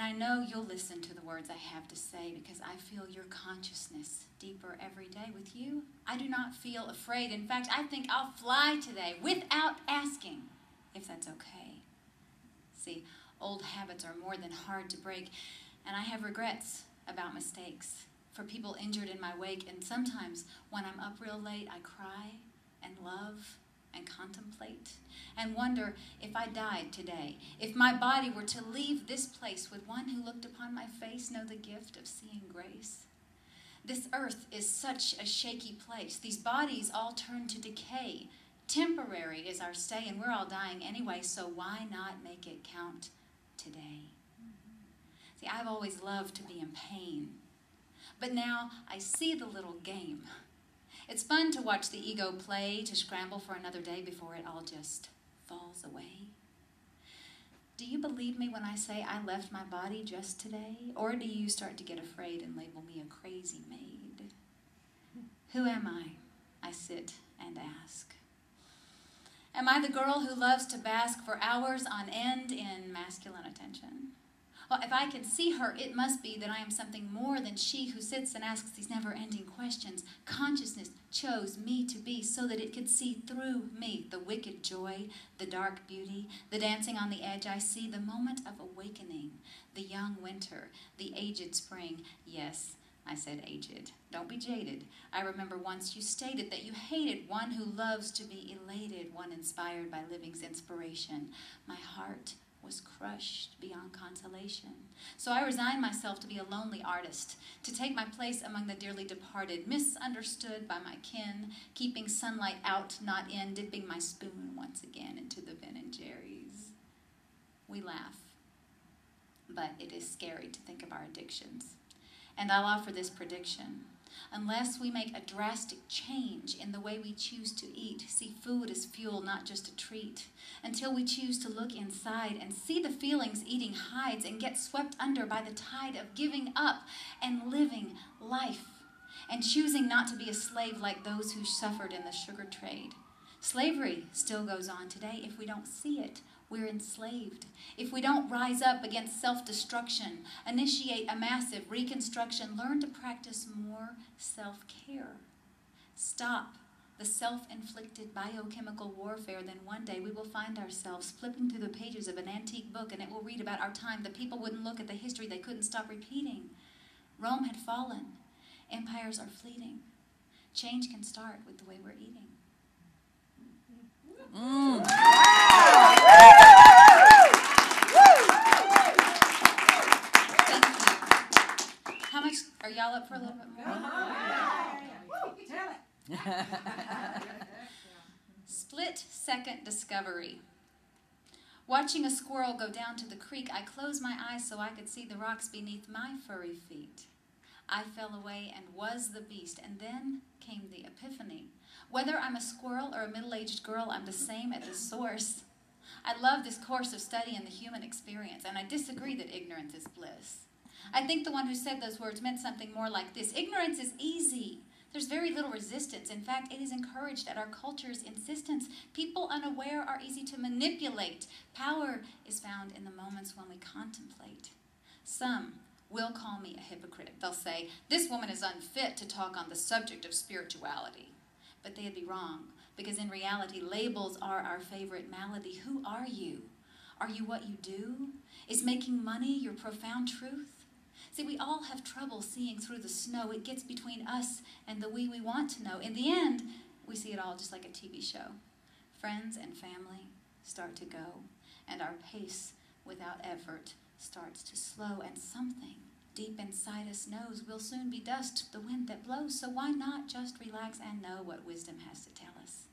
I know you'll listen to the words I have to say because I feel your consciousness deeper every day with you. I do not feel afraid. In fact, I think I'll fly today without asking if that's okay. See, old habits are more than hard to break, and I have regrets about mistakes for people injured in my wake, and sometimes when I'm up real late, I cry and love and contemplate and wonder if I died today, if my body were to leave this place, would one who looked upon my face know the gift of seeing grace? This earth is such a shaky place. These bodies all turn to decay. Temporary is our stay, and we're all dying anyway, so why not make it count today? See, I've always loved to be in pain, but now I see the little game. It's fun to watch the ego play, to scramble for another day before it all just falls away. Do you believe me when I say I left my body just today? Or do you start to get afraid and label me a crazy maid? Who am I sit and ask. Am I the girl who loves to bask for hours on end in masculine attention? Well, if I can see her, it must be that I am something more than she who sits and asks these never-ending questions. Consciousness chose me to be so that it could see through me the wicked joy, the dark beauty, the dancing on the edge I see, the moment of awakening, the young winter, the aged spring. Yes, I said aged. Don't be jaded. I remember once you stated that you hated one who loves to be elated, one inspired by living's inspiration. My heart was crushed beyond consolation. So I resigned myself to be a lonely artist, to take my place among the dearly departed, misunderstood by my kin, keeping sunlight out, not in, dipping my spoon once again into the Ben and Jerry's. We laugh, but it is scary to think of our addictions. And I'll offer this prediction. Unless we make a drastic change in the way we choose to eat, see food as fuel, not just a treat, until we choose to look inside and see the feelings eating hides and get swept under by the tide of giving up and living life and choosing not to be a slave like those who suffered in the sugar trade. Slavery still goes on today. If we don't see it, we're enslaved. If we don't rise up against self-destruction, initiate a massive reconstruction, learn to practice more self-care, stop the self-inflicted biochemical warfare, then one day we will find ourselves flipping through the pages of an antique book and it will read about our time. The people wouldn't look at the history they couldn't stop repeating. Rome had fallen. Empires are fleeting. Change can start with the way we're eating. How much are y'all up for a little bit more? Split-second discovery. Watching a squirrel go down to the creek, I closed my eyes so I could see the rocks beneath my furry feet. I fell away and was the beast, and then came the epiphany. Whether I'm a squirrel or a middle-aged girl, I'm the same at the source. I love this course of study in the human experience, and I disagree that ignorance is bliss. I think the one who said those words meant something more like this. Ignorance is easy. There's very little resistance. In fact, it is encouraged at our culture's insistence. People unaware are easy to manipulate. Power is found in the moments when we contemplate. Some will call me a hypocrite. They'll say, this woman is unfit to talk on the subject of spirituality. But they'd be wrong, because in reality, labels are our favorite malady. Who are you? Are you what you do? Is making money your profound truth? See, we all have trouble seeing through the snow. It gets between us and the we want to know. In the end, we see it all just like a TV show. Friends and family start to go, and our pace without effort starts to slow, and something deep inside us knows we'll soon be dust, the wind that blows, so why not just relax and know what wisdom has to tell us?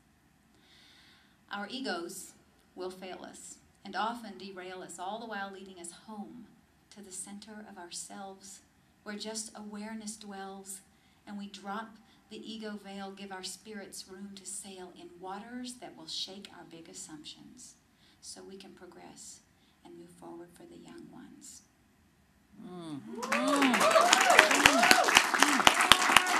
Our egos will fail us and often derail us, all the while leading us home to the center of ourselves, where just awareness dwells, and we drop the ego veil, give our spirits room to sail in waters that will shake our big assumptions, so we can progress and move forward for the young ones.